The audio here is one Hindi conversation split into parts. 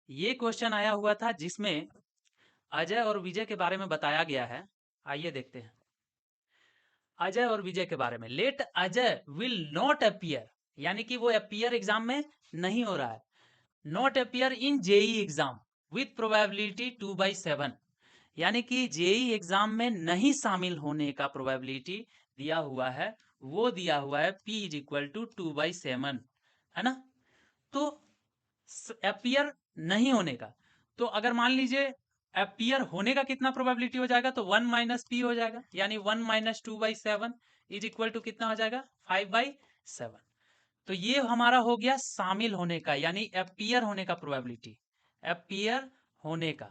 ये क्वेश्चन आया हुआ था जिसमें अजय और विजय के बारे में बताया गया है। आइए देखते हैं अजय और विजय के बारे में। Let Ajay will not appear, यानी कि वो अपीयर एग्जाम में नहीं हो रहा है। Not appear in JEE exam with probability 2/7, यानी कि जेई एग्जाम में नहीं शामिल होने का प्रोबेबिलिटी दिया हुआ है, वो दिया हुआ है p इज इक्वल टू 2/7, है ना। तो अपीयर नहीं होने का, तो अगर मान लीजिए अपीयर होने का कितना प्रोबेबिलिटी हो जाएगा, तो 1 माइनस पी हो जाएगा, यानी 1 माइनस 2/7 इज इक्वल टू कितना हो जाएगा 5/7। तो ये हमारा हो गया शामिल होने का, यानी अपीयर होने का प्रोबेबिलिटी, अपीयर होने का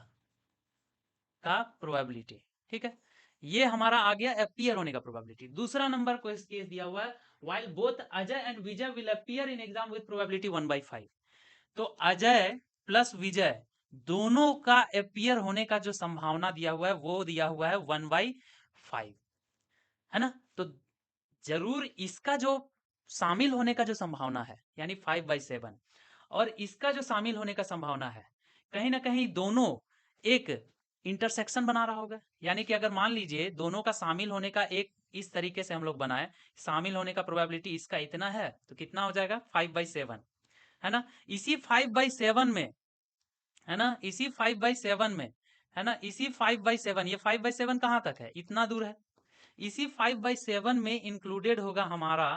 प्रोबेबिलिटी, ठीक है। ये हमारा आ गया अपीयर होने का प्रोबेबिलिटी। दूसरा नंबर को इस केस दिया हुआ है while both Ajay and Vijay will appear in exam with probability 1/5। तो अजय प्लस विजय दोनों का अपीयर होने का जो संभावना दिया हुआ है वो दिया हुआ है 1/5, है ना। तो जरूर इसका जो शामिल होने का जो संभावना है यानी 5/7, और इसका जो शामिल होने का संभावना है, कहीं ना कहीं दोनों एक इंटरसेक्शन बना रहा होगा। यानी कि अगर मान लीजिए दोनों का शामिल होने का एक इस तरीके से हम लोग बनाए, शामिल होने का प्रोबेबिलिटी इसका इतना है, तो कितना हो जाएगा 5/7, है ना। इसी 5/7 में, है ना, इसी 5/7 में, है ना, इसी 5/7, ये 5/7 कहाँ तक है, इतना दूर है। इसी 5/7 में इंक्लूडेड होगा हमारा,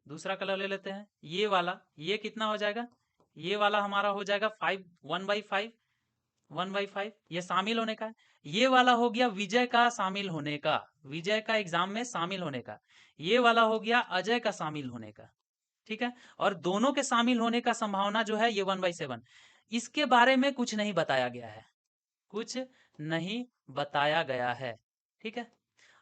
दूसरा कलर ले लेते हैं, ये वाला, ये कितना हो जाएगा, ये वाला हमारा हो जाएगा 1/5, 1/5 ये शामिल होने का है। ये वाला हो गया विजय का शामिल होने का, विजय का एग्जाम में शामिल होने का। ये वाला हो गया अजय का शामिल होने का, ठीक है। और दोनों के शामिल होने का संभावना जो है ये 1/7। इसके बारे में कुछ नहीं बताया गया है, कुछ नहीं बताया गया है, ठीक है।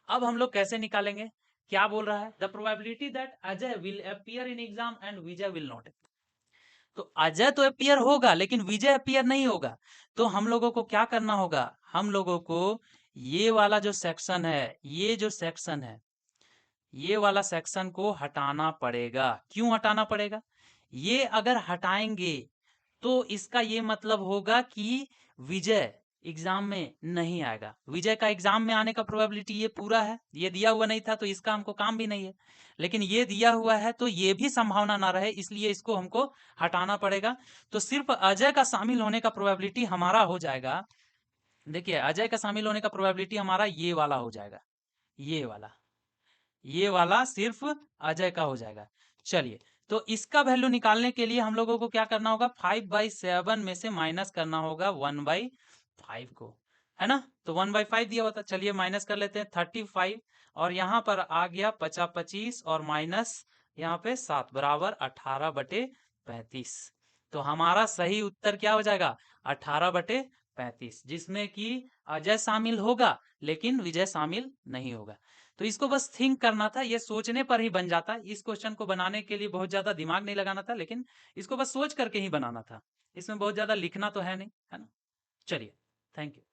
अब हम लोग कैसे निकालेंगे, क्या बोल रहा है, the probability that Ajay will appear in exam and Vijay will not. तो अजय तो अपीयर होगा लेकिन विजय अपीयर नहीं होगा। तो हम लोगों को क्या करना होगा, हम लोगों को ये वाला जो सेक्शन है, ये जो सेक्शन है, ये वाला सेक्शन को हटाना पड़ेगा। क्यों हटाना पड़ेगा, ये अगर हटाएंगे तो इसका ये मतलब होगा कि विजय एग्जाम में नहीं आएगा। विजय का एग्जाम में आने का प्रोबेबिलिटी ये पूरा है, ये दिया हुआ नहीं था तो इसका हमको काम भी नहीं है, लेकिन ये दिया हुआ है तो ये भी संभावना ना रहे, इसलिए इसको हमको हटाना पड़ेगा। तो सिर्फ अजय का शामिल होने का प्रोबेबिलिटी हमारा हो जाएगा, देखिए अजय का शामिल होने का प्रोबेबिलिटी हमारा ये वाला हो जाएगा, ये वाला सिर्फ अजय का हो जाएगा। चलिए, तो इसका वैल्यू निकालने के लिए हम लोगों को क्या करना होगा, 5/7 में से माइनस करना होगा 1/5 को, है ना। तो 1/5 दिया हुआ था, चलिए माइनस कर लेते हैं 35, और यहाँ पर आ गया 25 और माइनस यहाँ पे 7 बराबर 18/35। तो हमारा सही उत्तर क्या हो जाएगा 18/35, जिसमें कि अजय शामिल होगा लेकिन विजय शामिल नहीं होगा। तो इसको बस थिंक करना था, ये सोचने पर ही बन जाता। इस क्वेश्चन को बनाने के लिए बहुत ज्यादा दिमाग नहीं लगाना था, लेकिन इसको बस सोच करके ही बनाना था, इसमें बहुत ज्यादा लिखना तो है नहीं, है ना। चलिए, थैंक यू।